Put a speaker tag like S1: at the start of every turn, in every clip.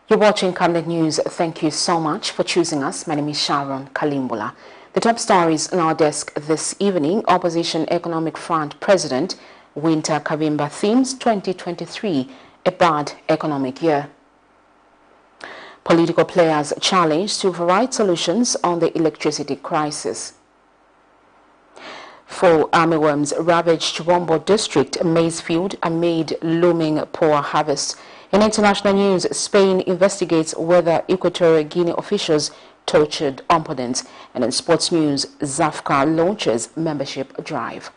S1: You're watching Camnet News. Thank you so much for choosing us. My name is Sharon Kalimbola. The top stories on our desk this evening: Opposition Economic Front President WYNTER KABIMBA themes 2023 a bad economic year. Political players challenged to provide solutions on the electricity crisis. Four armyworms ravaged CHIBOMBO district maize field amid looming poor harvest. In international news, Spain investigates whether Equatorial Guinea officials tortured opponents. And in sports news, Zafka launches membership drive.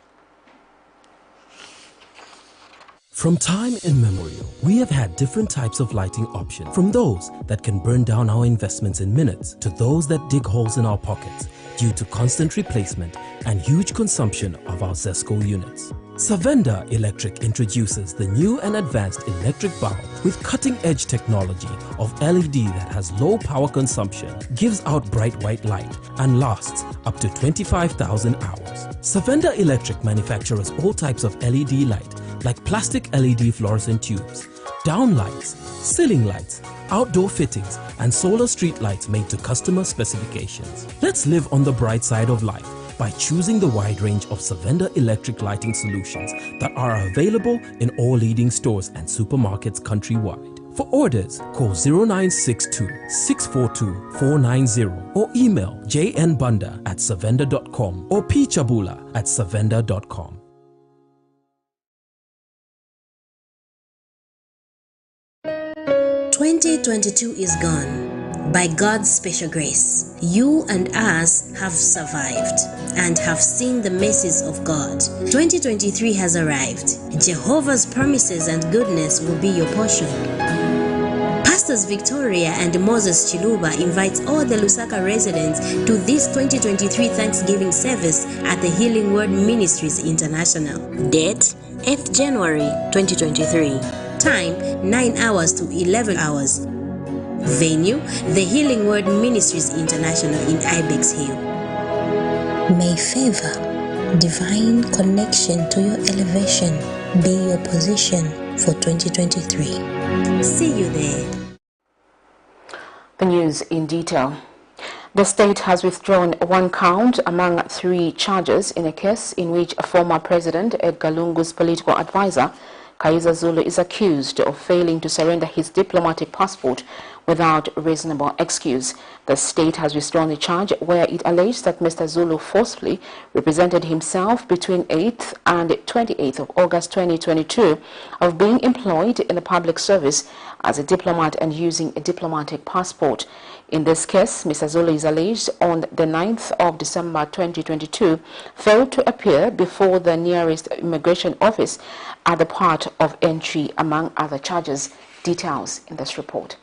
S2: From time immemorial, we have had different types of lighting options, from those that can burn down our investments in minutes to those that dig holes in our pockets due to constant replacement and huge consumption of our ZESCO units. Savenda Electric introduces the new and advanced electric bulb with cutting-edge technology of LED that has low power consumption, gives out bright white light, and lasts up to 25,000 hours. Savenda Electric manufactures all types of LED light, like plastic LED fluorescent tubes, down lights, ceiling lights, outdoor fittings, and solar street lights made to customer specifications. Let's live on the bright side of life by choosing the wide range of Savenda electric lighting solutions that are available in all leading stores and supermarkets countrywide. For orders, call 0962-642-490 or email jnbunda@savenda.com or pchabula@savenda.com.
S3: "2022 is gone. By God's special grace, you and us have survived and have seen the mercies of God. 2023 has arrived. Jehovah's promises and goodness will be your portion." Pastors Victoria and Moses Chiluba invites all the Lusaka residents to this 2023 Thanksgiving service at the Healing Word Ministries International. Date: 8th January 2023. Time: 9 hours to 11 hours. Venue: the Healing Word Ministries International in Ibex Hill.
S4: May favor, divine connection to your elevation be your position for 2023.
S3: See you there.
S1: The news in detail. The state has withdrawn one count among 3 charges in a case in which former President Edgar Lungu's political advisor Kaiza Zulu is accused of failing to surrender his diplomatic passport without reasonable excuse. The state has withdrawn the charge where it alleged that Mr. Zulu forcefully represented himself between 8th and 28th of August 2022 of being employed in the public service as a diplomat and using a diplomatic passport. In this case, Mr. Zulu is alleged on the 9th of December 2022 failed to appear before the nearest immigration office at the port of entry, among other charges. Details in this report.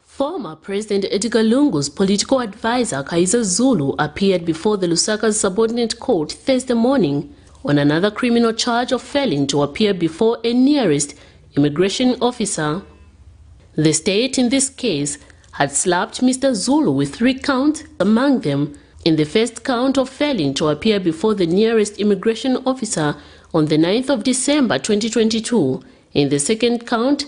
S5: Former President Edgar Lungu's political advisor Kaiza Zulu appeared before the Lusaka subordinate court Thursday morning on another criminal charge of failing to appear before a nearest immigration officer. The state in this case had slapped Mr. Zulu with 3 counts, among them in the first count of failing to appear before the nearest immigration officer on the 9th of December 2022, in the second count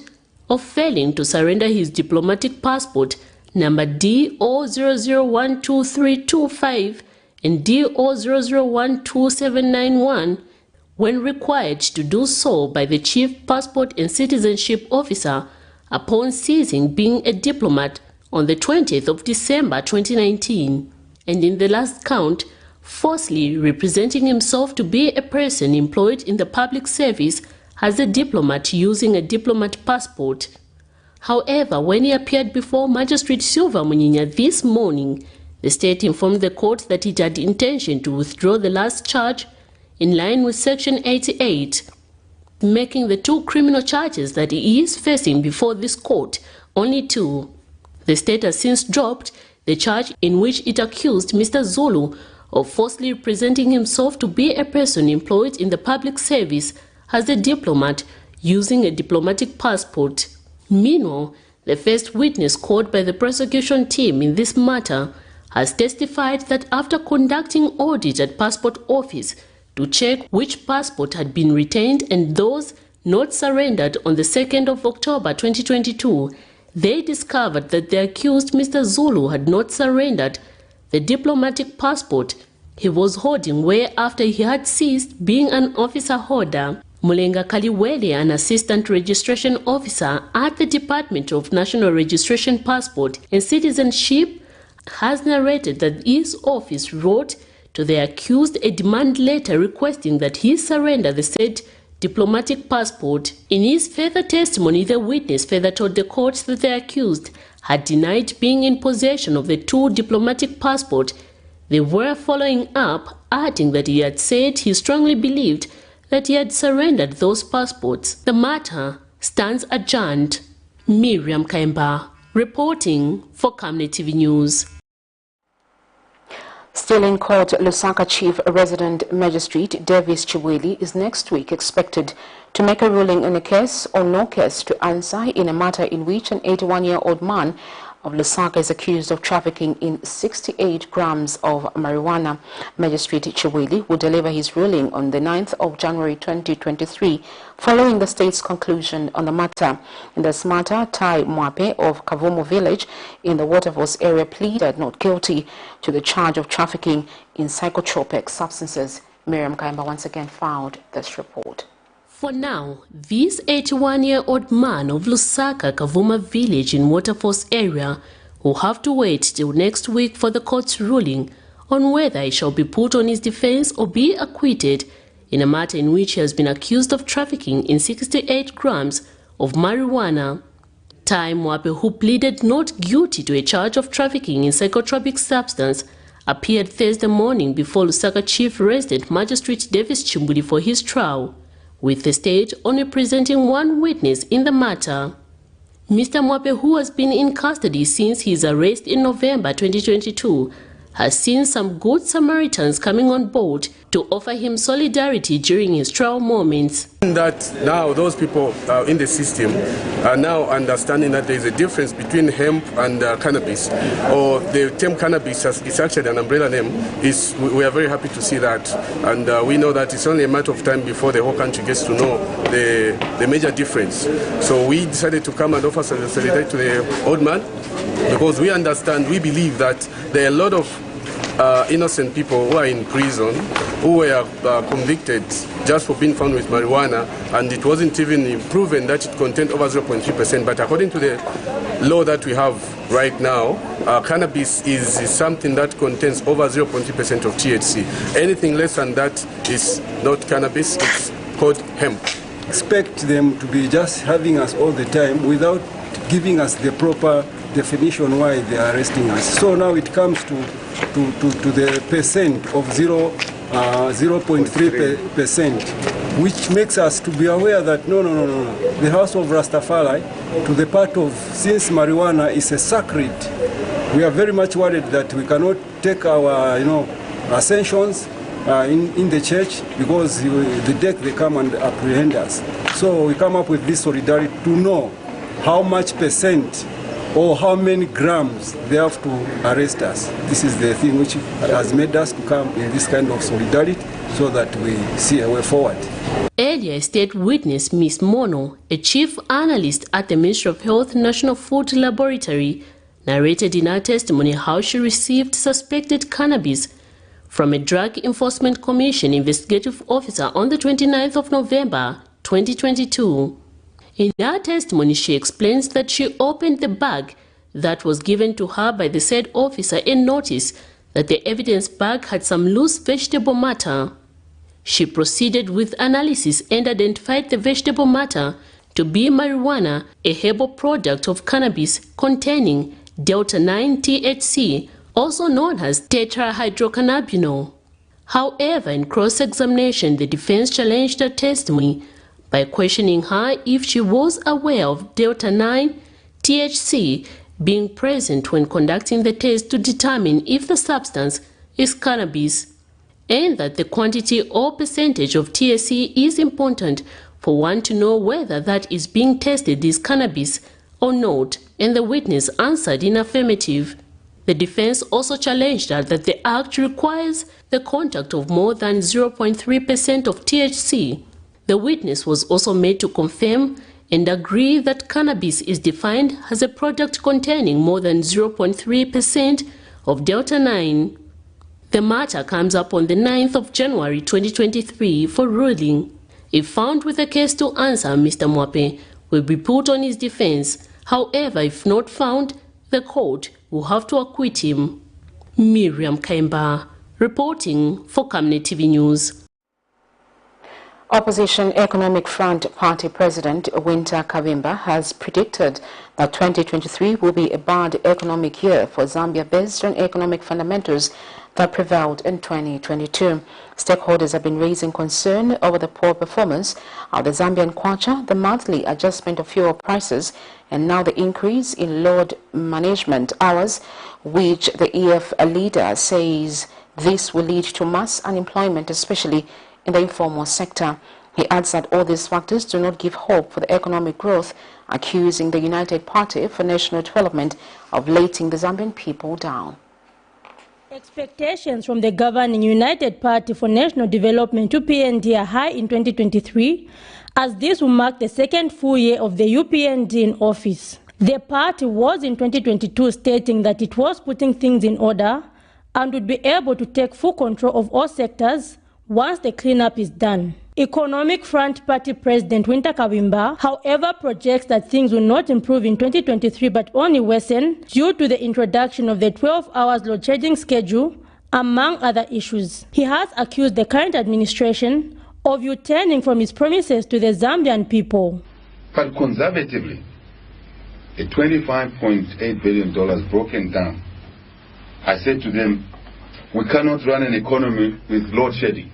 S5: of failing to surrender his diplomatic passport number D0012325 and D0012791 when required to do so by the Chief Passport and Citizenship Officer upon ceasing being a diplomat on the 20th of December 2019, and in the last count, falsely representing himself to be a person employed in the public service as a diplomat using a diplomat passport. However, when he appeared before Magistrate Silva Munyinya this morning, the state informed the court that it had intention to withdraw the last charge in line with Section 88, making the 2 criminal charges that he is facing before this court only 2. The state has since dropped the charge in which it accused Mr. Zulu of falsely representing himself to be a person employed in the public service as a diplomat using a diplomatic passport. Meanwhile, the first witness called by the prosecution team in this matter has testified that after conducting audit at passport office to check which passport had been retained and those not surrendered on the 2nd of October 2022, they discovered that the accused Mr. Zulu had not surrendered the diplomatic passport he was holding, where after he had ceased being an officer holder. Mulenga Kaliwele, an assistant registration officer at the Department of National Registration, Passport and Citizenship, has narrated that his office wrote to the accused a demand letter requesting that he surrender the said diplomatic passport. In his further testimony, the witness further told the court that the accused had denied being in possession of the two diplomatic passports they were following up, adding that he had said he strongly believed that he had surrendered those passports. The matter stands adjourned. Miriam Kaimba, reporting for Camnet TV News.
S1: Still in court, Lusaka Chief Resident Magistrate Davis Chiweli is next week expected to make a ruling in a case or no case to answer in a matter in which an 81-year-old man of Lusaka is accused of trafficking in 68 grams of marijuana. Magistrate Chiweli will deliver his ruling on the 9th of January 2023, following the state's conclusion on the matter. In this matter, Tai Mwape of Kavumu village in the Waterfalls area pleaded not guilty to the charge of trafficking in psychotropic substances. Miriam Kaimba once again filed this report.
S5: For now, this 81-year-old man of Lusaka Kavuma village in Waterfalls area will have to wait till next week for the court's ruling on whether he shall be put on his defense or be acquitted in a matter in which he has been accused of trafficking in 68 grams of marijuana. Tai Mwape, who pleaded not guilty to a charge of trafficking in psychotropic substance, appeared Thursday morning before Lusaka Chief Resident Magistrate Davis Chimbuli for his trial, with the state only presenting one witness in the matter. Mr. Mwape, who has been in custody since his arrest in November 2022, has seen some good Samaritans coming on board to offer him solidarity during his trial moments.
S6: That now those people in the system are now understanding that there is a difference between hemp and cannabis, or the term cannabis is actually an umbrella name. We are very happy to see that, and we know that it's only a matter of time before the whole country gets to know the major difference. So we decided to come and offer solidarity to the old man, because we understand, we believe that there are a lot of innocent people who are in prison who were convicted just for being found with marijuana, and it wasn't even proven that it contained over 0.3%. But according to the law that we have right now, cannabis is something that contains over 0.3% of THC. Anything less than that is not cannabis, it's called hemp.
S7: Expect them to be just having us all the time without giving us the proper definition why they are arresting us. So now it comes to the percent of 0.3%, which makes us to be aware that no. The House of Rastafari, to the part of, since marijuana is a sacred, we are very much worried that we cannot take our ascensions in the church, because the deck they come and apprehend us. So we come up with this solidarity to know how much percent or how many grams they have to arrest us. This is the thing which has made us to come in this kind of solidarity, so that we see a way forward.
S5: Earlier, state witness Ms. Mono, a chief analyst at the Ministry of Health National Food Laboratory, narrated in her testimony how she received suspected cannabis from a Drug Enforcement Commission investigative officer on the 29th of November 2022. In her testimony, she explains that she opened the bag that was given to her by the said officer and noticed that the evidence bag had some loose vegetable matter. She proceeded with analysis and identified the vegetable matter to be marijuana, a herbal product of cannabis containing delta-9 THC, also known as tetrahydrocannabinol. However, in cross-examination, the defense challenged her testimony by questioning her if she was aware of delta-9 THC being present when conducting the test to determine if the substance is cannabis, and that the quantity or percentage of THC is important for one to know whether that is being tested is cannabis or not, and the witness answered in affirmative. The defense also challenged her that the act requires the contact of more than 0.3% of THC. The witness was also made to confirm and agree that cannabis is defined as a product containing more than 0.3% of Delta-9. The matter comes up on the 9th of January 2023 for ruling. If found with a case to answer, Mr. Mwape will be put on his defense. However, if not found, the court will have to acquit him. Miriam Kaimba, reporting for Camnet TV News.
S1: Opposition Economic Front Party President WYNTER KABIMBA has predicted that 2023 will be a bad economic year for Zambia based on economic fundamentals that prevailed in 2022. Stakeholders have been raising concern over the poor performance of the Zambian kwacha, the monthly adjustment of fuel prices, and now the increase in load management hours, which the EF leader says this will lead to mass unemployment, especially in the informal sector. He adds that all these factors do not give hope for the economic growth, accusing the United Party for National Development of letting the Zambian people down.
S8: Expectations from the governing United Party for National Development UPND are high in 2023, as this will mark the second full year of the UPND in office. The party was in 2022 stating that it was putting things in order and would be able to take full control of all sectors once the cleanup is done. Economic Front Party President WYNTER KABIMBA, however, projects that things will not improve in 2023 but only worsen due to the introduction of the 12-hour load shedding schedule, among other issues. He has accused the current administration of U-turning from its promises to the Zambian people.
S9: But conservatively, the $25.8 billion broken down, I said to them, we cannot run an economy with load shedding.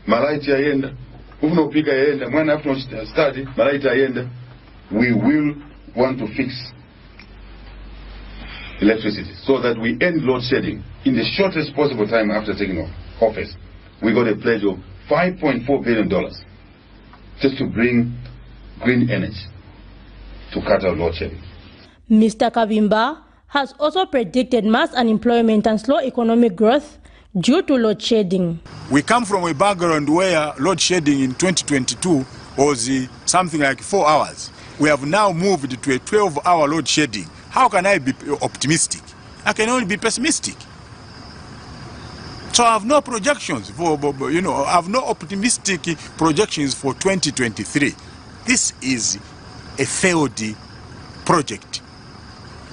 S9: Malaiti ayenda, ufunopika ayenda, mwana after study, malaiti ayenda, we will want to fix electricity so that we end load shedding in the shortest possible time after taking office. We got a pledge of $5.4 billion just to bring green energy to cut out load shedding.
S8: Mr. KABIMBA has also predicted mass unemployment and slow economic growth due to load shedding.
S10: We come from a background where load shedding in 2022 was something like 4 hours. We have now moved to a 12-hour load shedding. How can I be optimistic? I can only be pessimistic. So I have no projections for, I have no optimistic projections for 2023. This is a failed project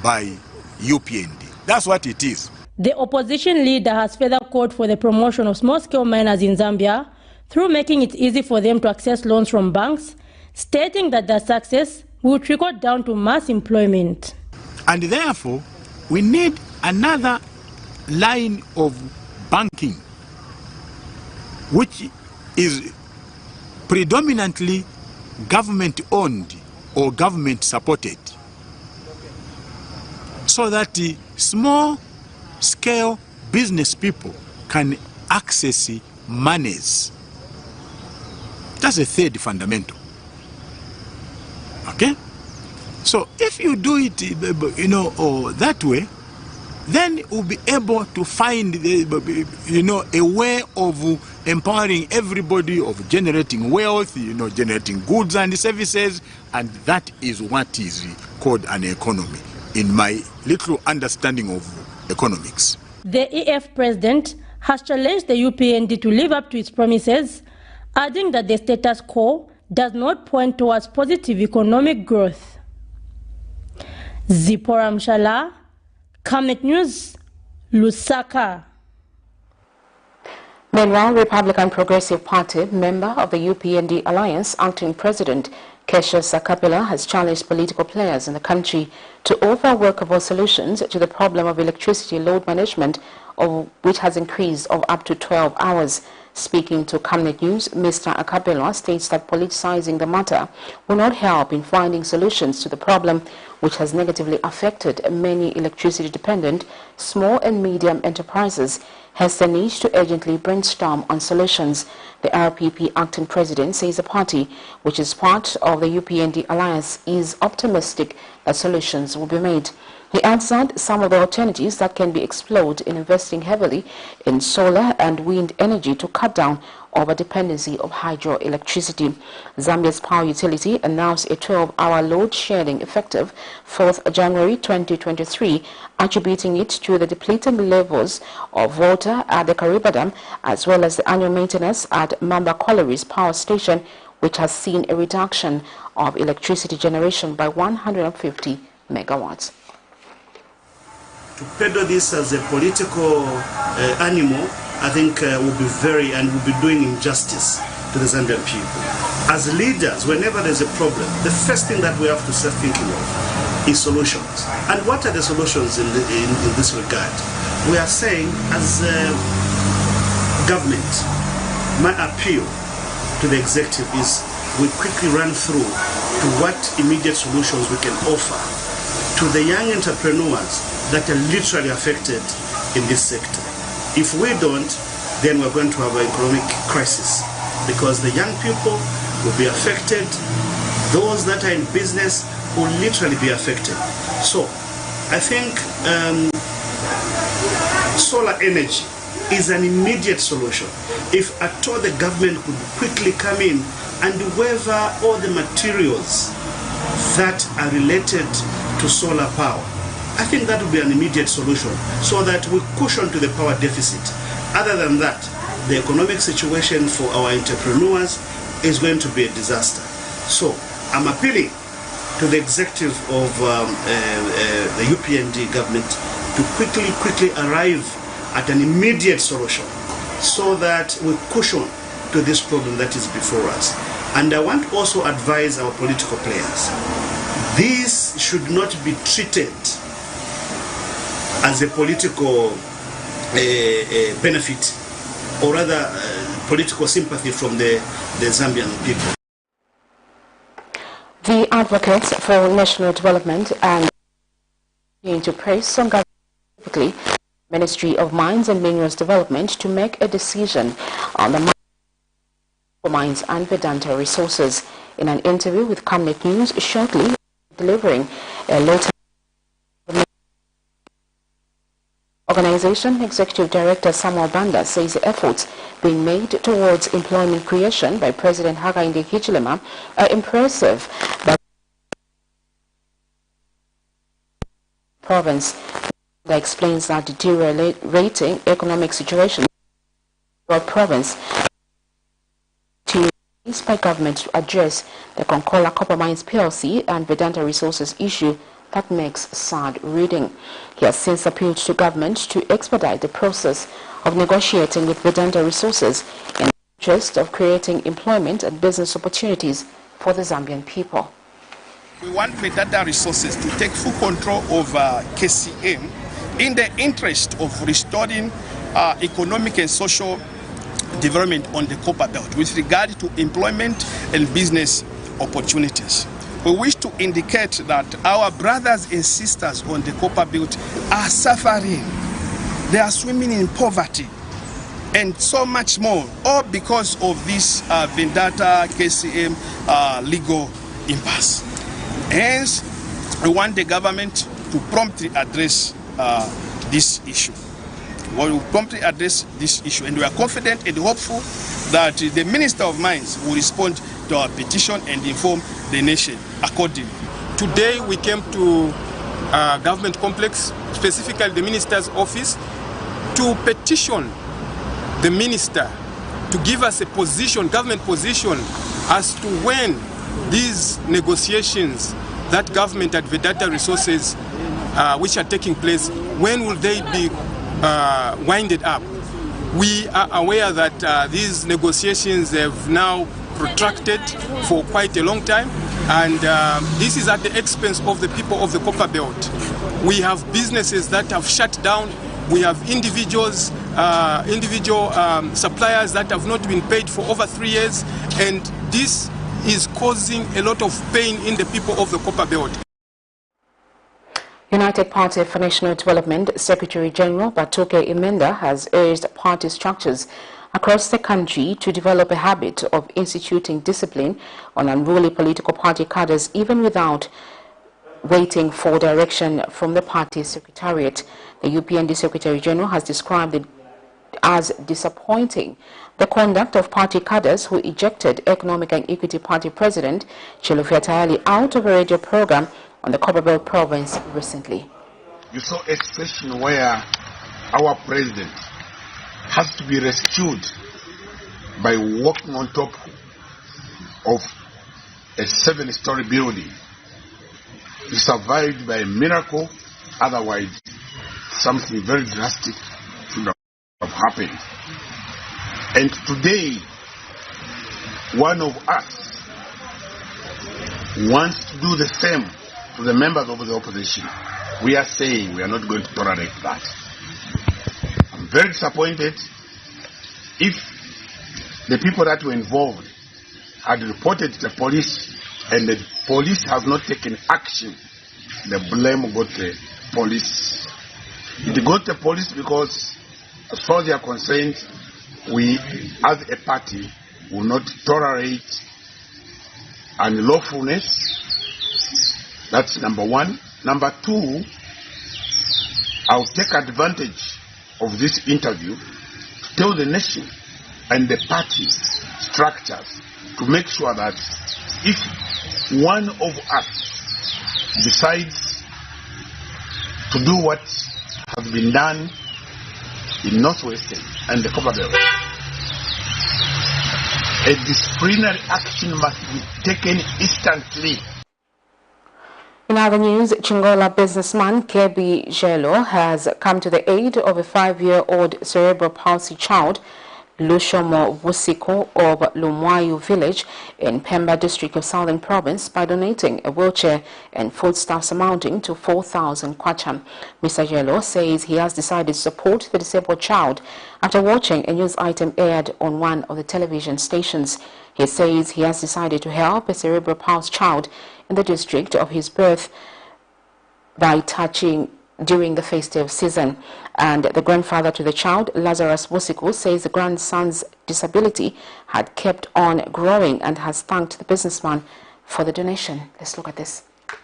S10: by UPND. That's what it is.
S8: The opposition leader has further called for the promotion of small-scale miners in Zambia through making it easy for them to access loans from banks, stating that their success will trickle down to mass employment.
S10: And therefore, we need another line of banking, which is predominantly government-owned or government-supported, so that the small-scale business people can access monies. That's the third fundamental. Okay? So if you do it, that way, then we'll be able to find, a way of empowering everybody, of generating wealth, generating goods and services, and that is what is called an economy, in my little understanding of economics.
S8: The EF president has challenged the UPND to live up to its promises, adding that the status quo does not point towards positive economic growth. Zipporah Mshala, Camnet News, Lusaka.
S1: Meanwhile, Republican Progressive Party, member of the UPND Alliance, acting president Kesha Sakapila has challenged political players in the country to offer workable solutions to the problem of electricity load management, which has increased of up to 12 hours. Speaking to Camnet News, Mr. Akapela states that politicizing the matter will not help in finding solutions to the problem, which has negatively affected many electricity-dependent small and medium enterprises, has the need to urgently brainstorm on solutions. The RPP acting president says the party, which is part of the UPND alliance, is optimistic that solutions will be made. He adds that some of the alternatives that can be explored in investing heavily in solar and wind energy to cut down over dependency of hydroelectricity. Zambia's power utility announced a 12-hour load shedding effective 4th January 2023, attributing it to the depleting levels of water at the KABIMBA Dam, as well as the annual maintenance at Mamba Colliery's power station, which has seen a reduction of electricity generation by 150 megawatts.
S11: To peddle this as a political animal, I think will be will be doing injustice to the Zambian people. As leaders, whenever there's a problem, the first thing that we have to start thinking of is solutions. And what are the solutions in this regard? We are saying, as government, my appeal to the executive is we quickly run through to what immediate solutions we can offer to the young entrepreneurs that are literally affected in this sector. If we don't, then we're going to have an economic crisis because the young people will be affected. Those that are in business will literally be affected. So I think solar energy is an immediate solution. If at all the government could quickly come in and waiver all the materials that are related to solar power, I think that would be an immediate solution so that we cushion to the power deficit. Other than that, the economic situation for our entrepreneurs is going to be a disaster. So I'm appealing to the executive of the UPND government to quickly arrive at an immediate solution so that we cushion to this problem that is before us. And I want to also advise our political players. This should not be treated as a political benefit, or rather political sympathy from the Zambian people.
S1: The advocates for national development and to press some government, Ministry of Mines and Minerals Development, to make a decision on the mines and Vedanta resources. In an interview with Camnet News shortly, delivering a letter. Organization Executive Director Samuel Banda says the efforts being made towards employment creation by President Hakainde Hichilema are impressive. But province that explains that deteriorating economic situation in the province to by government to address the Konkola Copper Mines PLC and Vedanta Resources issue that makes sad reading. He has since appealed to government to expedite the process of negotiating with Vedanta Resources in the interest of creating employment and business opportunities for the Zambian people.
S12: We want Vedanta Resources to take full control of KCM in the interest of restoring economic and social development on the Copper Belt with regard to employment and business opportunities. We wish to indicate that our brothers and sisters on the Copper Belt are suffering. They are swimming in poverty and so much more, all because of this Vedanta KCM legal impasse. Hence, we want the government to promptly address this issue. We will promptly address this issue, and we are confident and hopeful that the Minister of Mines will respond to our petition and inform the nation accordingly.
S13: Today we came to government complex, specifically the Minister's office, to petition the Minister to give us a position, government position, as to when these negotiations that government at Vedanta Resources which are taking place, when will they be winded up? We are aware that these negotiations have now protracted for quite a long time, and this is at the expense of the people of the Copper Belt. We have businesses that have shut down. We have individual suppliers that have not been paid for over 3 years, and this is causing a lot of pain in the people of the Copper Belt.
S1: United Party for National Development Secretary General Batoke Emenda has urged party structures across the country to develop a habit of instituting discipline on unruly political party cadres even without waiting for direction from the party secretariat. The UPND Secretary General has described it as disappointing the conduct of party cadres who ejected Economic and Equity Party President Chelufya Tayali out of a radio program on the Copperbelt province recently.
S14: You saw a situation where our president has to be rescued by walking on top of a 7-story building. He survived by a miracle, otherwise something very drastic should have happened. And today, one of us wants to do the same to the members of the opposition. We are saying we are not going to tolerate that. I'm very disappointed. If the people that were involved had reported to the police and the police have not taken action, the blame got the police. It got the police because, as far as they are concerned, we as a party will not tolerate unlawfulness. That's number one. Number two, I'll take advantage of this interview to tell the nation and the party structures to make sure that if one of us decides to do what has been done in Northwestern and the Copperbelt, a disciplinary action must be taken instantly.
S1: In other news, Chingola businessman Kebi Jelo has come to the aid of a 5-year-old cerebral palsy child, Lushomo Vusiko of Lumwayu village in Pemba district of Southern Province, by donating a wheelchair and foodstuffs amounting to 4,000 kwacha. Mr. Jelo says he has decided to support the disabled child after watching a news item aired on one of the television stations. He says he has decided to help a cerebral palsy child in the district of his birth by touching during the festive season. And the grandfather to the child, Lazarus Wosiku, says the grandson's disability had kept on growing and has thanked the businessman for the donation. Let's look at this.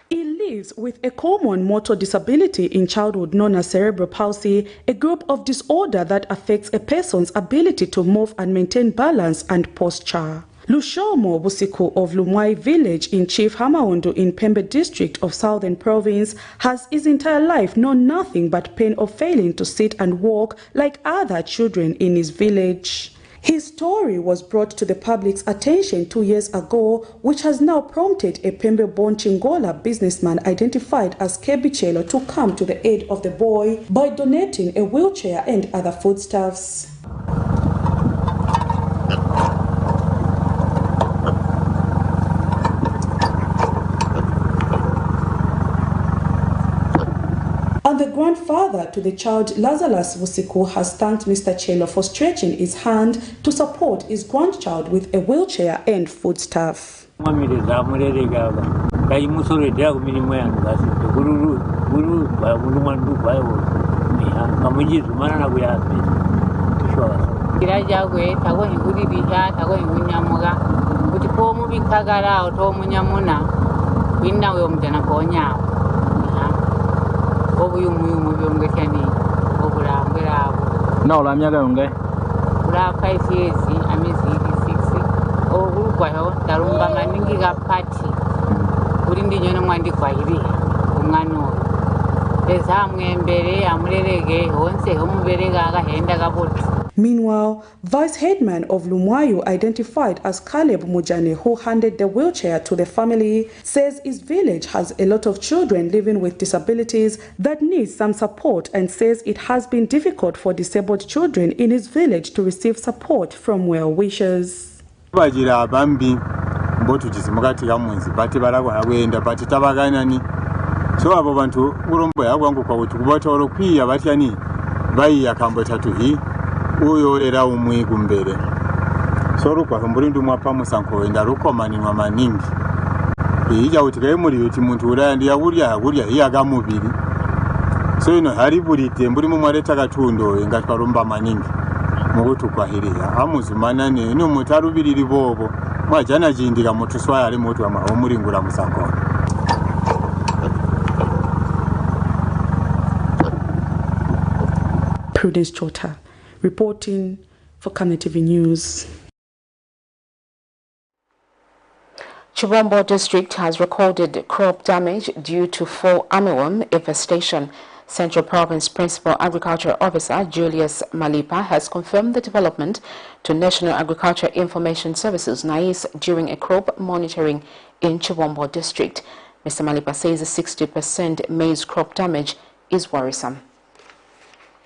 S15: He lives with a common motor disability in childhood known as cerebral palsy, a group of disorder that affects a person's ability to move and maintain balance and posture. Lushomo Busiko of Lumwai village in Chief Hamaondo in Pemba district of Southern Province has his entire life known nothing but pain of failing to sit and walk like other children in his village. His story was brought to the public's attention 2 years ago, which has now prompted a Pemba-born Chingola businessman identified as Kebi Chelo to come to the aid of the boy by donating a wheelchair and other foodstuffs. And the grandfather to the child, Lazarus Wusiko, has thanked Mr. Chelo for stretching his hand to support his grandchild with a wheelchair and foodstuff.
S16: No, la mia gaunge.
S17: Ula 5 years, amizi 6. Olu kwa ho tarumba maningi ga party. Uri ndi nyono mwandi kwa hiri. Umwana eza mwembere amurerege honse homuberega agahenda gaboto.
S15: Meanwhile, Vice Headman of Lumwayu, identified as Caleb Mujane, who handed the wheelchair to the family, says his village has a lot of children living with disabilities that need some support, and says it has been difficult for disabled children in his village to receive support from well-wishers.
S10: Bajira bambi mbotu chisimukati kamunzi bati balako hawenda bati tabaganani so abo bantu urombo yagwangu kwa kubata orokwiya batyani bayi yakambo tatu hii uyo era umwe kumbere soro kwa mburindu mwapa musanko enda rukomanirwa maningi ija utikaye muri uti muntu urandi yaburya iyaga mubiri So haribulite mburi mumwareta katundo ingatwarumba maningi mukutu kwahiriya amuzumanane ino mutarubiriri bobo mwajana jindika mutuswaya ari mutu omuringura musangona.
S15: Prudence Chota reporting for Camnet TV News.
S1: Chibombo district has recorded crop damage due to fall armyworm infestation. Central Province Principal Agriculture Officer Julius Malipa has confirmed the development to National Agriculture Information Services (NAIS) during a crop monitoring in Chibombo district. Mr. Malipa says the 60% maize crop damage is worrisome.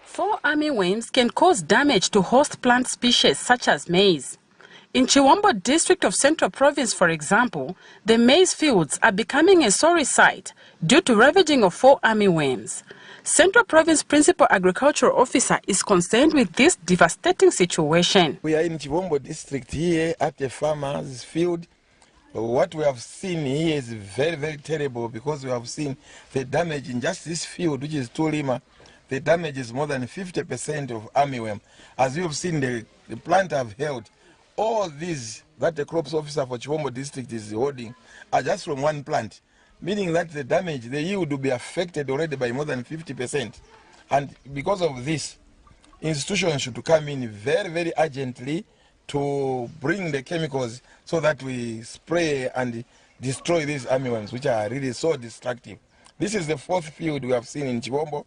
S16: Fall armyworms can cause damage to host plant species such as maize. In Chibombo district of Central Province, for example, the maize fields are becoming a sorry sight due to ravaging of fall armyworms. Central Province Principal Agricultural Officer is concerned with this devastating situation.
S18: We are in Chibombo district here at the farmer's field. What we have seen here is very, very terrible because we have seen the damage in just this field, which is Tulima. The damage is more than 50% of armyworm. As you have seen, the plant have held. All these that the crops officer for Chibombo district is holding are just from one plant, meaning that the damage, the yield will be affected already by more than 50%. And because of this, institutions should come in very, very urgently to bring the chemicals so that we spray and destroy these armyworms, which are really so destructive. This is the fourth field we have seen in Chibombo,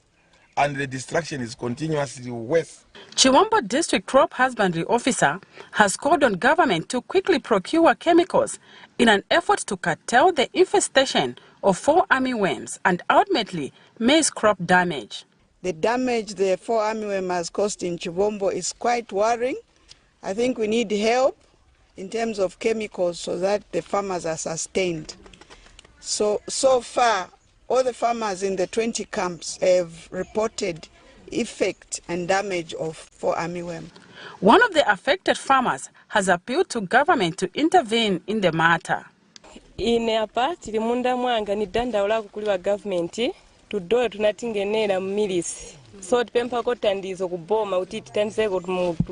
S18: and the destruction is continuously worse.
S16: Chibombo District Crop Husbandry Officer has called on government to quickly procure chemicals in an effort to curtail the infestation of fall armyworms and ultimately maize crop damage.
S19: The damage the fall armyworm has caused in Chibombo is quite worrying. I think we need help in terms of chemicals so that the farmers are sustained. So far, all the farmers in the 20 camps have reported effect and damage of fall armyworm.
S16: One of the affected farmers has appealed to government to intervene in the matter.
S20: Ineapa tilimunda mwanga ni dandaula kukuliwa government tudoyo tunatingenera milisi. So tipempa kotandizo kuboma utiti tanzeko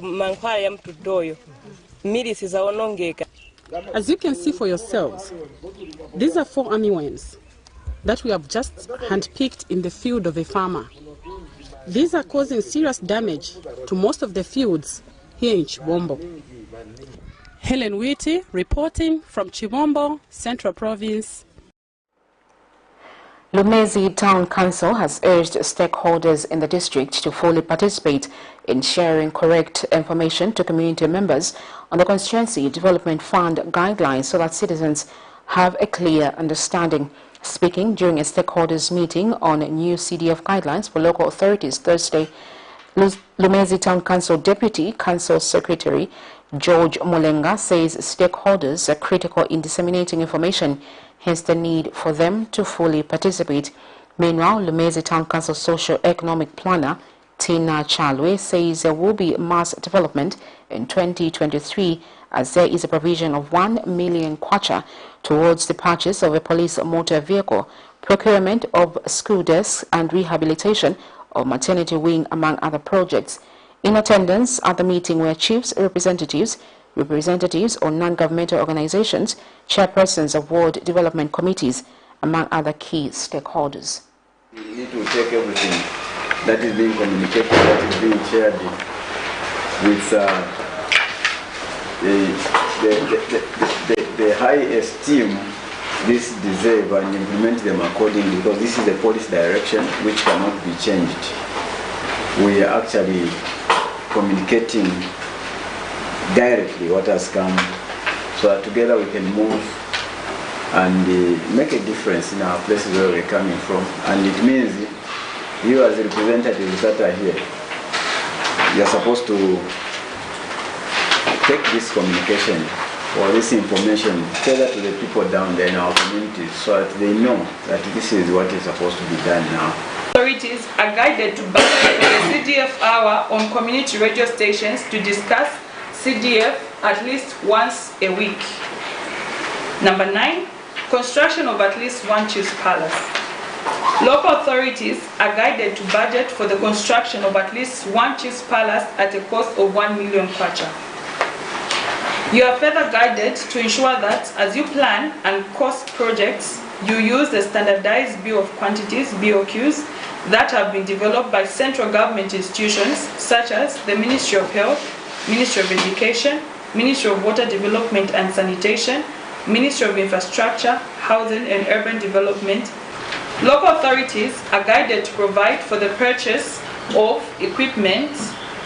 S20: mankwala ya mtudoyo. Milisi zaonongeka.
S16: As you can see for yourselves, these are fall armyworms that we have just handpicked in the field of a farmer. These are causing serious damage to most of the fields here in Chibombo. Helen Witty reporting from Chibombo, Central Province.
S1: Lumezi Town Council has urged stakeholders in the district to fully participate in sharing correct information to community members on the Constituency Development Fund guidelines so that citizens have a clear understanding. Speaking during a stakeholders meeting on new CDF guidelines for local authorities Thursday, Lumezi Town Council Deputy Council Secretary George Mulenga says stakeholders are critical in disseminating information, hence the need for them to fully participate. Meanwhile, Lumezi Town Council Socio-Economic Planner Tina Chalwe says there will be mass development in 2023 as there is a provision of 1 million kwacha towards the purchase of a police motor vehicle, procurement of school desks and rehabilitation of maternity wing, among other projects. In attendance at the meeting were chiefs, representatives or non-governmental organizations, chairpersons of ward development committees, among other key stakeholders.
S21: We need to take everything that is being communicated, that is being shared with the high esteem this deserve and implement them accordingly, because this is a policy direction which cannot be changed. We are actually communicating directly what has come so that together we can move and make a difference in our places where we're coming from. And it means you as representatives that are here, you're supposed to take this communication or this information further to the people down there in our communities so that they know that this is what is supposed to be done now.
S22: Authorities are guided to budget for the CDF hour on community radio stations to discuss CDF at least once a week. Number 9, construction of at least one chief's palace. Local authorities are guided to budget for the construction of at least one chief's palace at a cost of 1 million kwacha. You are further guided to ensure that as you plan and cost projects, you use the standardized bill of quantities, BOQs, that have been developed by central government institutions such as the Ministry of Health, Ministry of Education, Ministry of Water Development and Sanitation, Ministry of Infrastructure, Housing and Urban Development. Local authorities are guided to provide for the purchase of equipment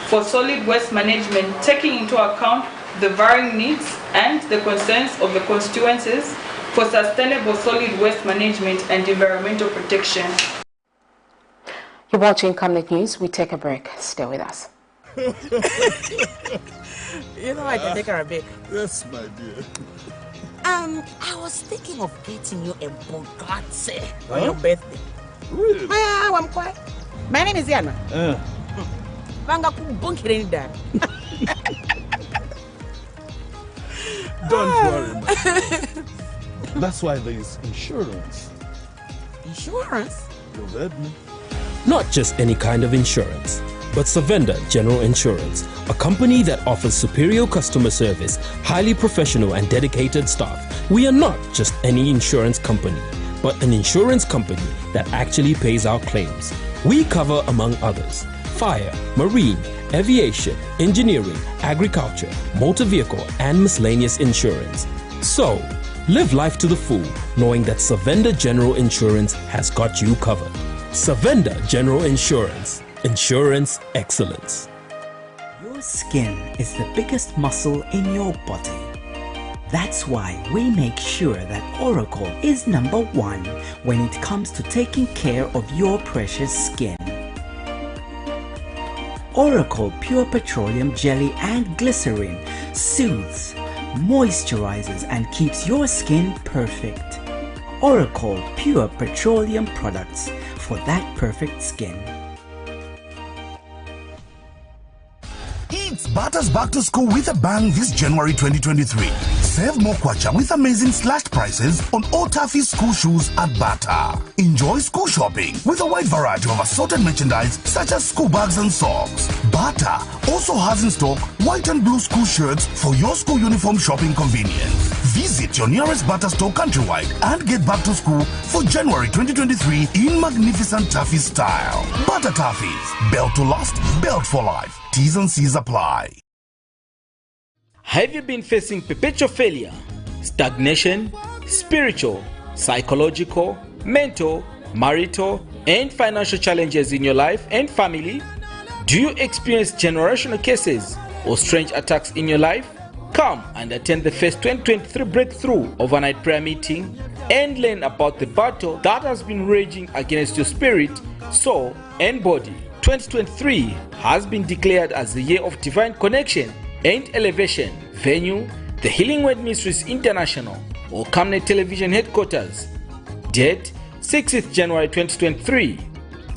S22: for solid waste management, taking into account the varying needs and the concerns of the constituencies for sustainable solid waste management and environmental protection.
S1: You're watching Camnet News. We take a break. Stay with us.
S2: You know I can take her a break.
S10: Yes, my dear.
S2: I was thinking of getting you a Bugatti for your birthday.
S10: Really?
S2: I'm quiet. My name is Yana.
S10: Don't worry, man. That's why there is insurance.
S2: Insurance?
S10: You've heard me.
S4: Not just any kind of insurance, but Savenda General Insurance, a company that offers superior customer service, highly professional and dedicated staff. We are not just any insurance company, but an insurance company that actually pays our claims. We cover, among others, fire, marine, aviation, engineering, agriculture, motor vehicle, and miscellaneous insurance. So, live life to the full, knowing that Savenda General Insurance has got you covered. Savenda General Insurance. Insurance excellence.
S23: Your skin is the biggest muscle in your body. That's why we make sure that Oracle is #1 when it comes to taking care of your precious skin. Oracle Pure Petroleum Jelly and Glycerin soothes, moisturizes and keeps your skin perfect. Oracle Pure Petroleum products for that perfect skin.
S24: It's Bata's Back to School with a bang this January 2023. Save more kwacha with amazing slashed prices on all Taffy school shoes at Bata. Enjoy school shopping with a wide variety of assorted merchandise such as school bags and socks. Bata also has in stock white and blue school shirts for your school uniform shopping convenience. Visit your nearest Bata store countrywide and get back to school for January 2023 in magnificent Taffy style. Bata Taffys, built to last, built for life. T's and C's apply.
S25: Have you been facing perpetual failure, stagnation, spiritual, psychological, mental, marital, and financial challenges in your life and family? Do you experience generational cases or strange attacks in your life? Come and attend the first 2023 Breakthrough Overnight Prayer Meeting and learn about the battle that has been raging against your spirit, soul, and body. 2023 has been declared as the year of divine connection and elevation. Venue, the Healing Word Ministries International or Camnet Television Headquarters. Date, 6th January 2023.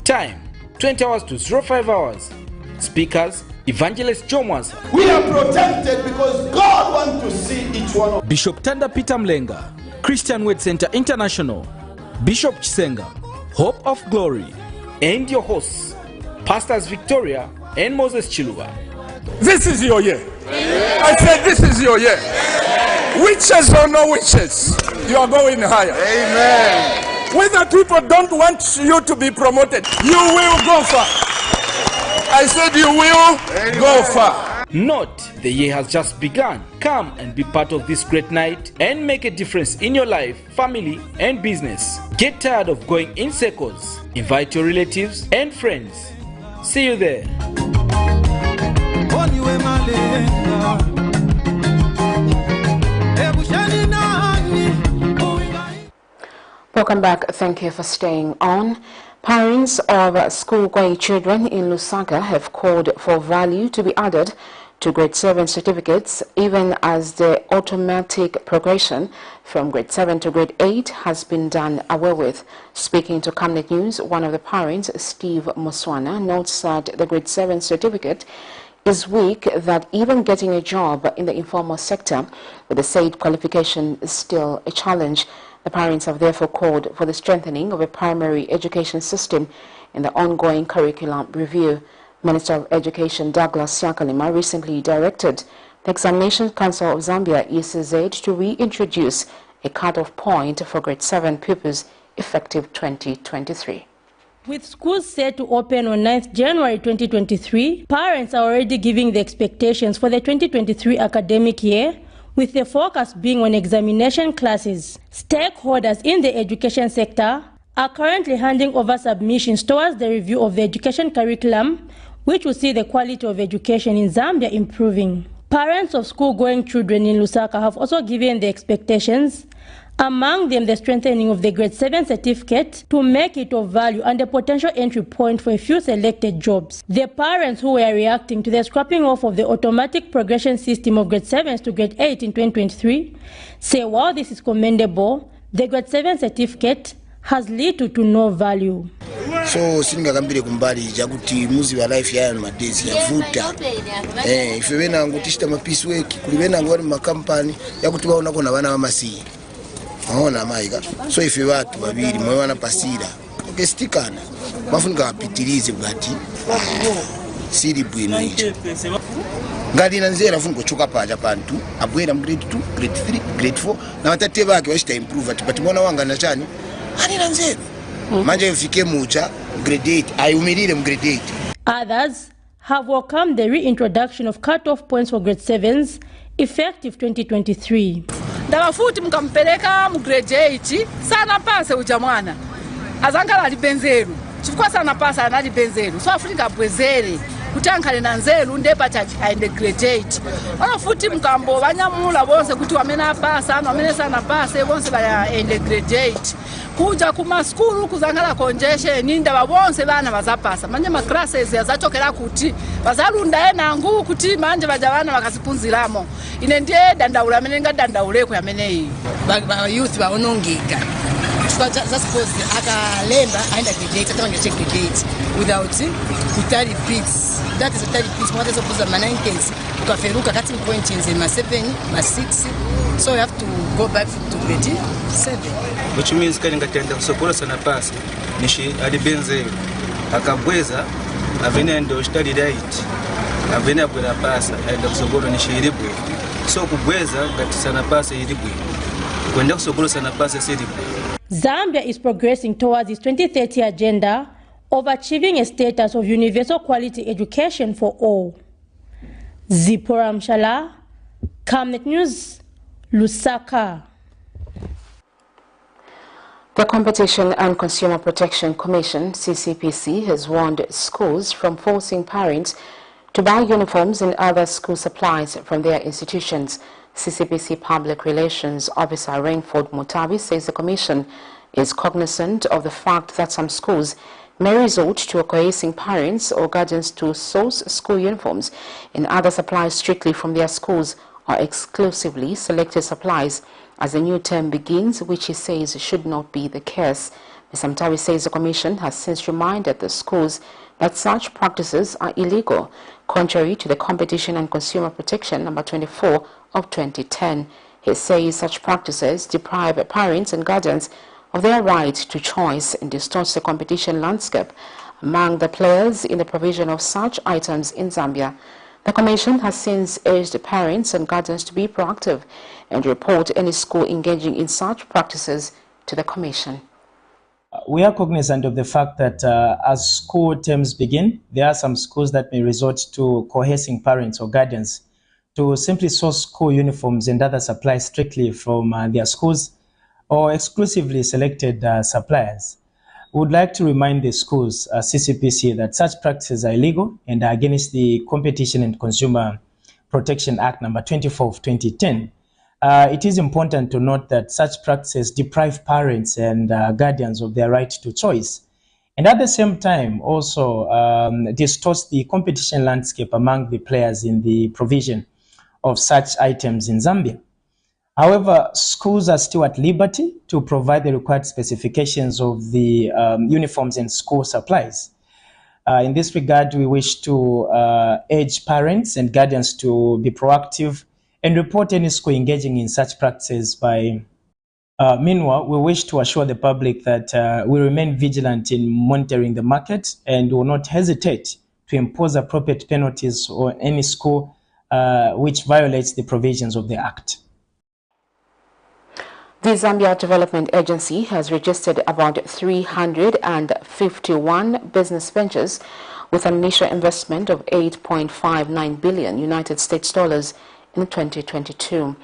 S25: Time, 20 hours to 05 hours. Speakers, Evangelist Jomwas.
S26: We are protected because God wants to see each one of
S25: Bishop Tanda Peter Mlenga, Christian Word Center International, Bishop Chisenga, Hope of Glory, and your hosts, Pastors Victoria and Moses Chilua.
S10: This is your year. I said this is your year. Witches or no witches, you are going higher. Amen. Whether people don't want you to be promoted, you will go far. I said you will go far.
S25: Note, the year has just begun. Come and be part of this great night and make a difference in your life, family, and business. Get tired of going in circles. Invite your relatives and friends. See you there.
S1: Welcome back. Thank you for staying on. Parents of school-going children in Lusaka have called for value to be added to grade 7 certificates, even as the automatic progression from grade 7 to grade 8 has been done away with. Speaking to Camnet News, one of the parents, Steve Muswana, notes that the grade 7 certificate is weak, that even getting a job in the informal sector with the said qualification is still a challenge. The parents have therefore called for the strengthening of a primary education system in the ongoing curriculum review. Minister of Education Douglas Yakalima recently directed the Examination Council of Zambia ECZ to reintroduce a cut-off point for grade 7 pupils effective 2023.
S3: With schools set to open on 9th January 2023, parents are already giving the expectations for the 2023 academic year, with the focus being on examination classes. Stakeholders in the education sector are currently handing over submissions towards the review of the education curriculum, which will see the quality of education in Zambia improving. Parents of school-going children in Lusaka have also given the expectations, among them the strengthening of the grade 7 certificate to make it of value and a potential entry point for a few selected jobs. The parents who were reacting to the scrapping off of the automatic progression system of grade 7s to grade 8 in 2023 say while this is commendable, the grade 7 certificate has little to no value.
S5: So singakambire kumbali jakuti muzi wa life ya madezi yavuta ife bena ngutishita mapisi weki kulibena ngwali makampani yakuti baona kona bana bamasi aona maika so ife watu babiri mwe wana pasira okestikana bafunika apitirize bwati siri bwino icho ngadi nanzera fungo choka paja pantu abwera grade 2 grade 3 grade 4 na watate bake washita improve ati mwana wanga na chani ani nanzera manje ufike mucha grade 8 ayumirire mu grade 8.
S3: Others have welcomed the reintroduction of cut-off points for grade 7s effective 2023.
S6: Ndabafuti mkampeleka mu grade 8 sana pase uja mwana azangala ali benzeru chifukwa sana pasa anali benzeru so afunika bwezere kutankale na nzeru ndepa chachi aende grade 8 anafuti mkambo banyamula bonse kuti wamena pasa wamene sana pase bonse baya ende grade 8 kuja kuma school kuzangala congestion ninda bonse bana bazapasa manje ma classes yazachokera kuti bazalunda enangu kuti manje bajabana bakasipunziramo ine ndiye dandaula amene ngadandauleko yameneyi
S7: ba youth ba onongeka just suppose akalemba aenda grade 8 atanga check grade 8 without kutari pits that is a tari pits what is supposed to management ukaferuka cutting point in ma 7 ma 6 so you have to go back to grade 7
S8: which means kali ngatenda kusokora sana pasi nishi alibenze akabweza avene ndo study right avene abwera pasa aenda kusokora nishi ilibwe so kubweza ngati sana pasi ilibwe kwenda kusokora sana pasi silibwe.
S3: Zambia is progressing towards its 2030 agenda of achieving a status of universal quality education for all. Zipora Mshala, Camnet News, Lusaka.
S1: The Competition and Consumer Protection Commission, CCPC, has warned schools from forcing parents to buy uniforms and other school supplies from their institutions. CCPC Public Relations Officer Rainford Mutabi says the Commission is cognizant of the fact that some schools may resort to coercing parents or guardians to source school uniforms and other supplies strictly from their schools or exclusively selected supplies as the new term begins, which he says should not be the case. Mr. Mutabi says the Commission has since reminded the schools that such practices are illegal, contrary to the Competition and Consumer Protection number 24 of 2010. He says such practices deprive parents and guardians of their right to choice and distorts the competition landscape among the players in the provision of such items in Zambia. The Commission has since urged parents and guardians to be proactive and report any school engaging in such practices to the Commission.
S9: We are cognizant of the fact that as school terms begin, there are some schools that may resort to coercing parents or guardians to simply source school uniforms and other supplies strictly from their schools or exclusively selected suppliers. We would like to remind the schools, CCPC, that such practices are illegal and are against the Competition and Consumer Protection Act number 24 of 2010. It is important to note that such practices deprive parents and guardians of their right to choice, and at the same time also distorts the competition landscape among the players in the provision of such items in Zambia. However, schools are still at liberty to provide the required specifications of the uniforms and school supplies. In this regard, we wish to urge parents and guardians to be proactive and report any school engaging in such practices by Meanwhile, we wish to assure the public that we remain vigilant in monitoring the market and will not hesitate to impose appropriate penalties on any school which violates the provisions of the Act.
S1: The Zambia Development Agency has registered about 351 business ventures with an initial investment of 8.59 billion United States dollars in 2022.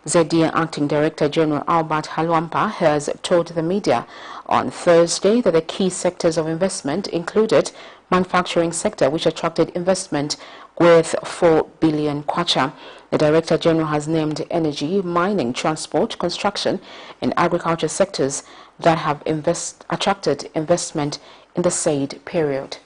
S1: ZDA Acting Director General Albert Halwampa has told the media on Thursday that the key sectors of investment included manufacturing sector, which attracted investment worth 4 billion kwacha. The Director General has named energy, mining, transport, construction, and agriculture sectors that have attracted investment in the said period.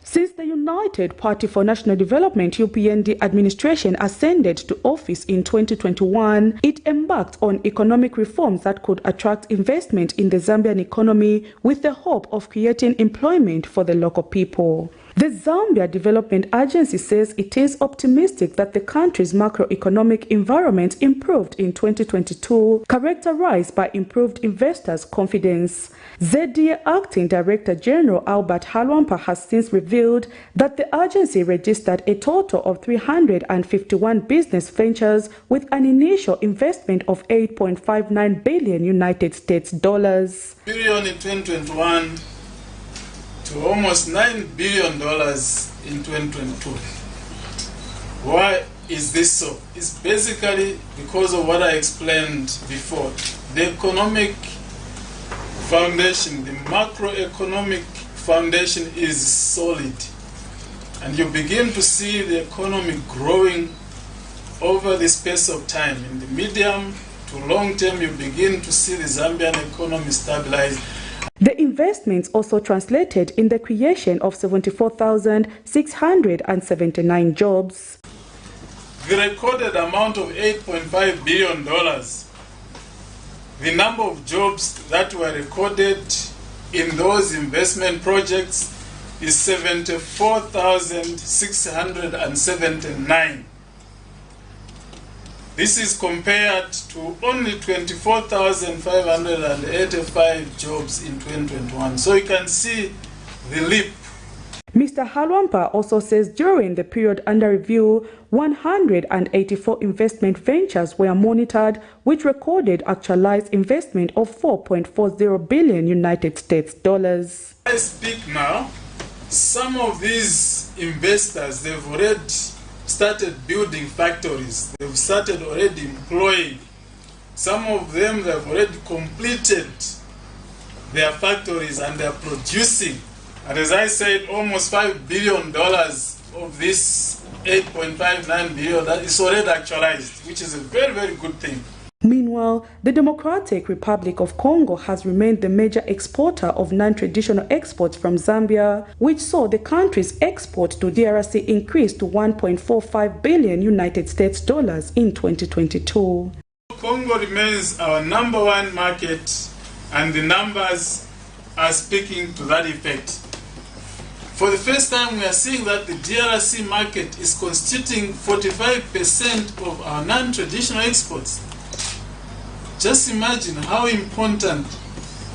S11: Since the United Party for National Development UPND administration ascended to office in 2021, it embarked on economic reforms that could attract investment in the Zambian economy with the hope of creating employment for the local people. The Zambia Development Agency says it is optimistic that the country's macroeconomic environment improved in 2022, characterized by improved investors' confidence. ZDA Acting Director General Albert Halwampa has since revealed that the agency registered a total of 351 business ventures with an initial investment of 8.59 billion United States dollars.
S12: Billion in 2021 to almost $9 billion in 2022. Why is this so? It's basically because of what I explained before. The economic foundation, the macroeconomic foundation is solid. And you begin to see the economy growing over the space of time. In the medium to long term, you begin to see the Zambian economy stabilize.
S11: The investments also translated in the creation of 74,679 jobs.
S12: The recorded amount of $8.5 billion, the number of jobs that were recorded in those investment projects is 74,679. This is compared to only 24,585 jobs in 2021. So you can see the leap.
S11: Mr. Halwampa also says during the period under review, 184 investment ventures were monitored, which recorded actualized investment of 4.40 billion United States dollars.
S12: I speak now, some of these investors, they've already started building factories. They've started already employing. Some of them, they've already completed their factories and they're producing. And as I said, almost $5 billion of this 8.59 billion that is already actualized, which is a very, very good thing.
S11: Meanwhile, the Democratic Republic of Congo has remained the major exporter of non-traditional exports from Zambia, which saw the country's export to DRC increase to 1.45 billion United States dollars in 2022.
S12: Congo remains our #1 market, and the numbers are speaking to that effect. For the first time, we are seeing that the DRC market is constituting 45% of our non-traditional exports. Just imagine how important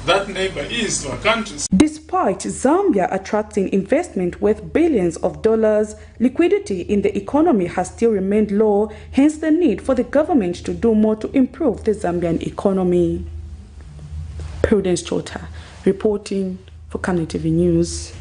S12: that neighbor is to our countries.
S11: Despite Zambia attracting investment worth billions of dollars, liquidity in the economy has still remained low, hence the need for the government to do more to improve the Zambian economy. Prudence Chota, reporting for Camnet TV News.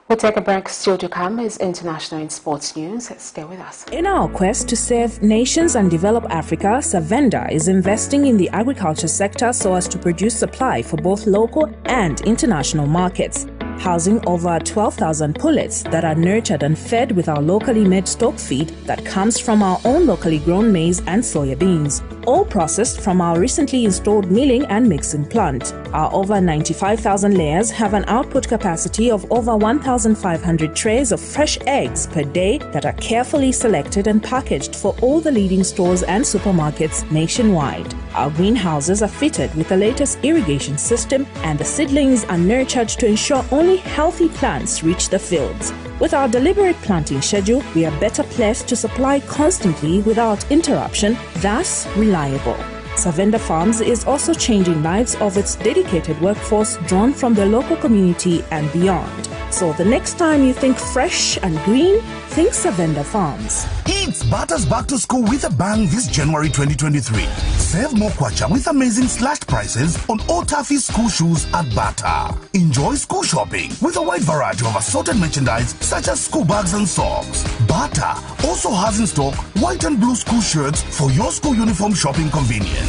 S1: We'll take a break. Still to come is international and sports news. Stay with us.
S13: In our quest to serve nations and develop Africa, Savenda is investing in the agriculture sector so as to produce supply for both local and international markets, housing over 12,000 pullets that are nurtured and fed with our locally made stock feed that comes from our own locally grown maize and soya beans, all processed from our recently installed milling and mixing plant. Our over 95,000 layers have an output capacity of over 1,500 trays of fresh eggs per day that are carefully selected and packaged for all the leading stores and supermarkets nationwide. Our greenhouses are fitted with the latest irrigation system, and the seedlings are nurtured to ensure only healthy plants reach the fields. With our deliberate planting schedule, we are better placed to supply constantly without interruption, thus reliable. Savenda Farms is also changing lives of its dedicated workforce drawn from the local community and beyond. So the next time you think fresh and green, think Savenda Farms.
S24: It's Bata's back to school with a bang this January 2023. Save more kwacha with amazing slashed prices on all taffy school shoes at Bata. Enjoy school shopping with a wide variety of assorted merchandise such as school bags and socks. Bata also has in stock white and blue school shirts for your school uniform shopping convenience.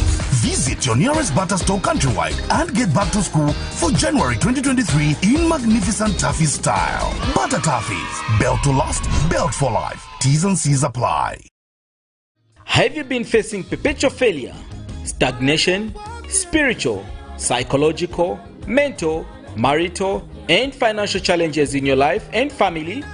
S24: Visit your nearest Bata store countrywide and get back to school for January 2023 in magnificent taffy style. Bata Taffies, built to last, built for life. T's and C's apply.
S25: Have you been facing perpetual failure, stagnation, spiritual, psychological, mental, marital, and financial challenges in your life and family?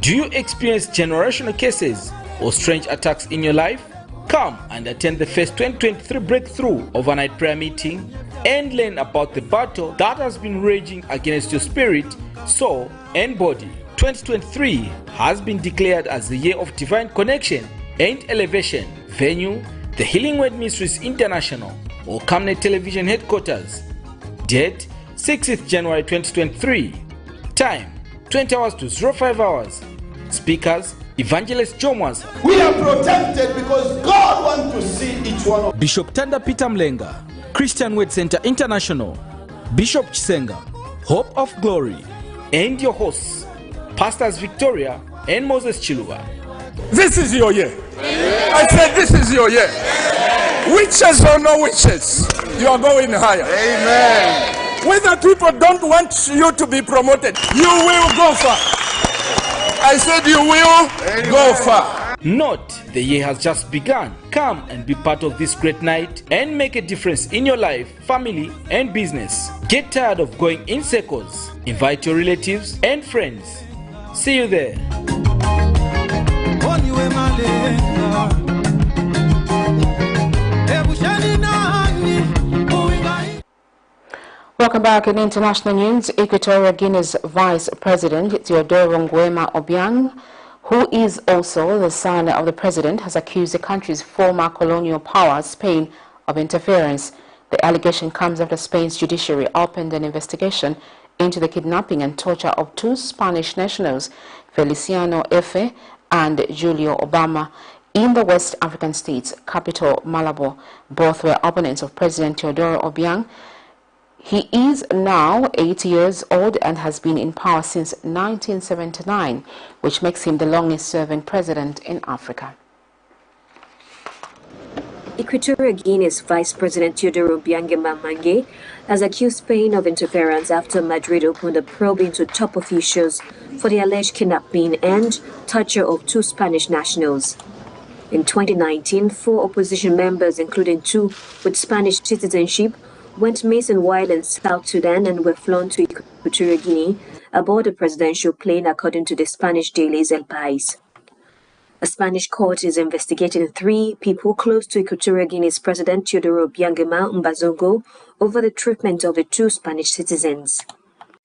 S25: Do you experience generational cases or strange attacks in your life? Come and attend the first 2023 Breakthrough Overnight Prayer Meeting and learn about the battle that has been raging against your spirit, soul, and body. 2023 has been declared as the year of divine connection and elevation. Venue, the Healing Word Ministries International or Camnet Television Headquarters. Date, 6th January 2023. Time, 20 hours to 05 hours. Speakers, Evangelist Jomas.
S26: We are protected because God wants to see each one of us.
S25: Bishop Tanda Peter Mlenga, Christian Word Center International, Bishop Chisenga, Hope of Glory, and your hosts, Pastors Victoria and Moses Chilua.
S14: This is your year. I said this is your year. Witches or no witches, you are going higher. Amen. Whether people don't want you to be promoted, you will go far. I said you will go far.
S25: Note, the year has just begun. Come and be part of this great night and make a difference in your life, family, and business. Get tired of going in circles. Invite your relatives and friends. See you there.
S1: Welcome back. In international news, Equatorial Guinea's Vice President Teodoro Nguema Obiang, who is also the son of the president, has accused the country's former colonial power, Spain, of interference. The allegation comes after Spain's judiciary opened an investigation into the kidnapping and torture of two Spanish nationals, Feliciano Efe and Julio Obama, in the West African state's capital, Malabo. Both were opponents of President Teodoro Obiang. He is now 80 years old and has been in power since 1979, which makes him the longest-serving president in Africa.
S15: Equatorial Guinea's Vice President Teodoro Obiang has accused Spain of interference after Madrid opened a probe into top officials for the alleged kidnapping and torture of two Spanish nationals. In 2019, 4 opposition members, including 2 with Spanish citizenship, went missing while in South Sudan and were flown to Equatorial Guinea aboard a presidential plane, according to the Spanish daily El País. A Spanish court is investigating 3 people close to Equatorial Guinea's President Teodoro Obiang Mbazongo over the treatment of the 2 Spanish citizens.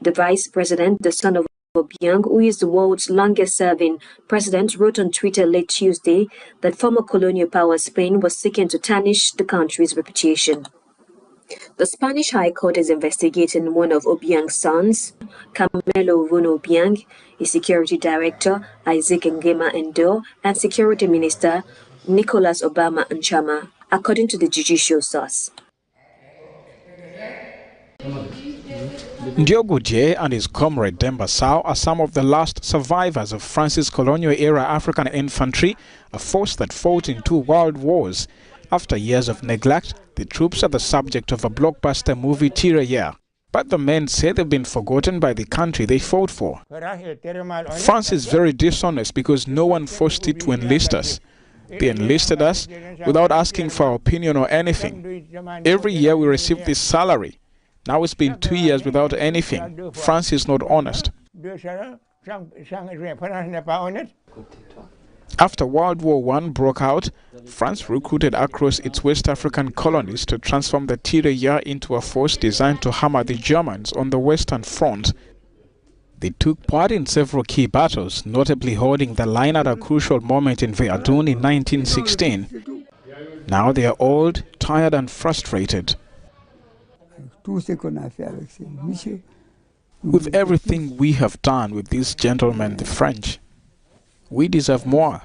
S15: The vice president, the son of Obiang, who is the world's longest-serving president, wrote on Twitter late Tuesday that former colonial power Spain was seeking to tarnish the country's reputation. The Spanish High Court is investigating one of Obiang's sons, Carmelo Vuno Obiang, his security director, Isaac Ngema Endo, and security minister, Nicolas Obama Nchama, according to the judicial source.
S17: Ndioguje and his comrade Demba Sao are some of the last survivors of France's colonial-era African infantry, a force that fought in 2 world wars. After years of neglect, the troops are the subject of a blockbuster movie Tirailleur. But the men say they've been forgotten by the country they fought for. France is very dishonest because no one forced it to enlist us. They enlisted us without asking for our opinion or anything. Every year we receive this salary. Now it's been 2 years without anything. France is not honest. After World War I broke out, France recruited across its West African colonies to transform the Tirailleur into a force designed to hammer the Germans on the Western Front. They took part in several key battles, notably holding the line at a crucial moment in Verdun in 1916. Now they are old, tired and frustrated. With everything we have done with these gentlemen, the French, we deserve more.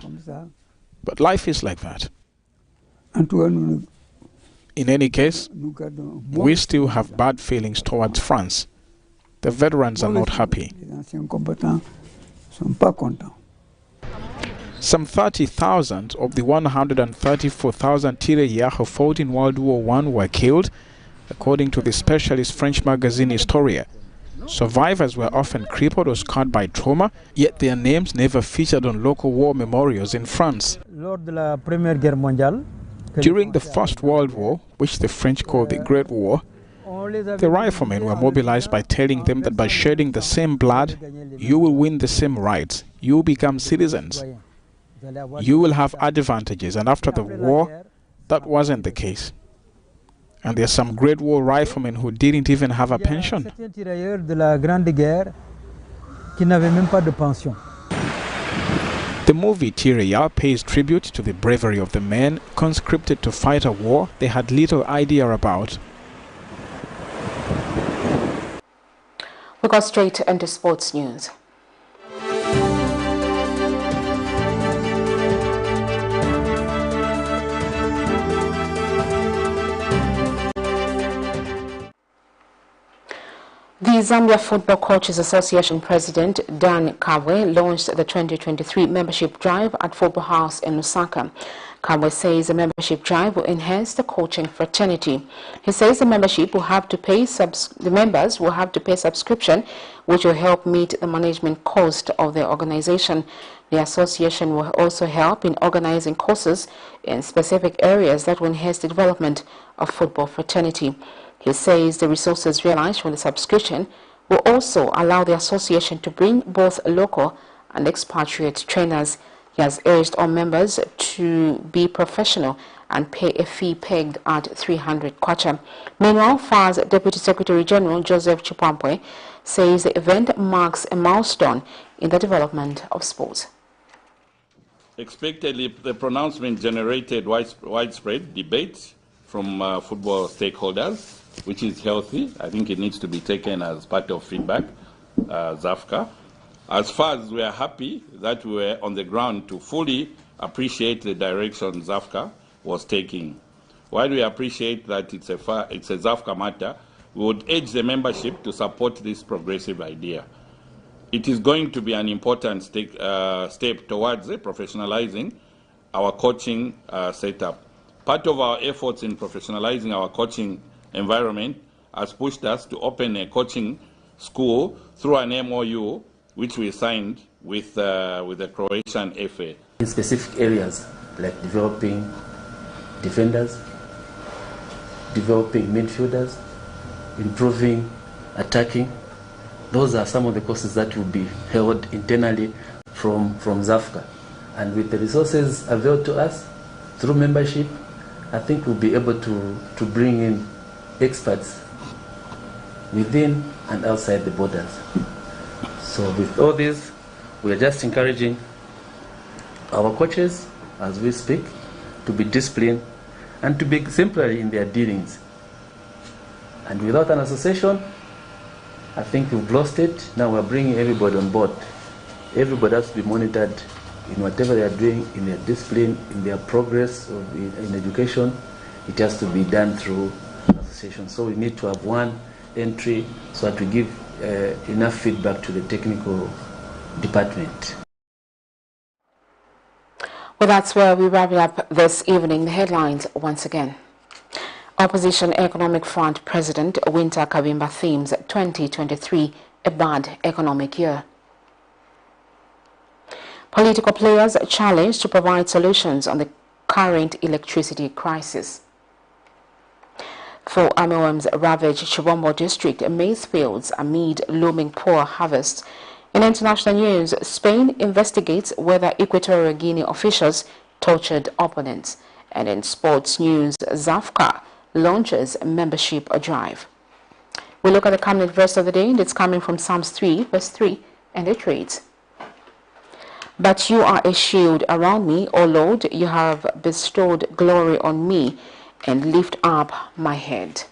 S17: But life is like that. In any case, we still have bad feelings towards France. The veterans are not happy. Some 30,000 of the 134,000 tirailleurs who fought in World War I were killed, according to the specialist French magazine Historia. Survivors were often crippled or scarred by trauma, yet their names never featured on local war memorials in France. During the First World War, which the French called the Great War, the riflemen were mobilized by telling them that by shedding the same blood, you will win the same rights, you will become citizens, you will have advantages, and after the war, that wasn't the case. And there are some Great War riflemen who didn't even have a pension. The movie Tirailleurs pays tribute to the bravery of the men conscripted to fight a war they had little idea about.
S1: We go straight into sports news. The Zambia Football Coaches Association President Dan Kabwe launched the 2023 membership drive at Football House in Lusaka. Kabwe says the membership drive will enhance the coaching fraternity. He says the membership will have to pay members will have to pay subscription, which will help meet the management cost of the organization. The association will also help in organizing courses in specific areas that will enhance the development of football fraternity. He says the resources realized from the subscription will also allow the association to bring both local and expatriate trainers. He has urged all members to be professional and pay a fee pegged at 300 kwacha. Meanwhile, FAR's Deputy Secretary General Joseph Chibombo says the event marks a milestone in the development of sports.
S16: Expectedly, the pronouncement generated widespread debate from football stakeholders, which is healthy. I think it needs to be taken as part of feedback, ZAFCA. As far as we are happy that we were on the ground to fully appreciate the direction ZAFCA was taking. While we appreciate that it's a ZAFCA matter, we would urge the membership to support this progressive idea. It is going to be an important step towards professionalizing our coaching setup. Part of our efforts in professionalizing our coaching environment has pushed us to open a coaching school through an MOU which we signed with the Croatian FA.
S18: In specific areas like developing defenders, developing midfielders, improving attacking, those are some of the courses that will be held internally from ZAFCA. And with the resources available to us through membership, I think we'll be able to bring in experts within and outside the borders. So with all this, we are just encouraging our coaches, as we speak, to be disciplined and to be exemplary in their dealings. And without an association, I think we've lost it. Now we're bringing everybody on board. Everybody has to be monitored in whatever they are doing, in their discipline, in their progress in education. It has to be done through association. So we need to have one entry so that we give enough feedback to the technical department.
S1: Well, that's where we wrap it up this evening. The headlines once again. Opposition Economic Front President WYNTER KABIMBA themes 2023 a bad economic year. Political players challenged to provide solutions on the current electricity crisis. For MOM's ravaged CHIBOMBO district, maize fields amid looming poor harvests. In international news, Spain investigates whether Equatorial Guinea officials tortured opponents. And in sports news, ZAFCA launches membership drive. We look at the Camnet verse of the day, and it's coming from Psalms 3, verse 3, and it reads, But you are a shield around me, O Lord. You have bestowed glory on me and lift up my head.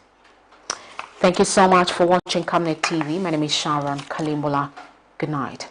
S1: Thank you so much for watching Camnet TV. My name is Sharon Kalimbola. Good night.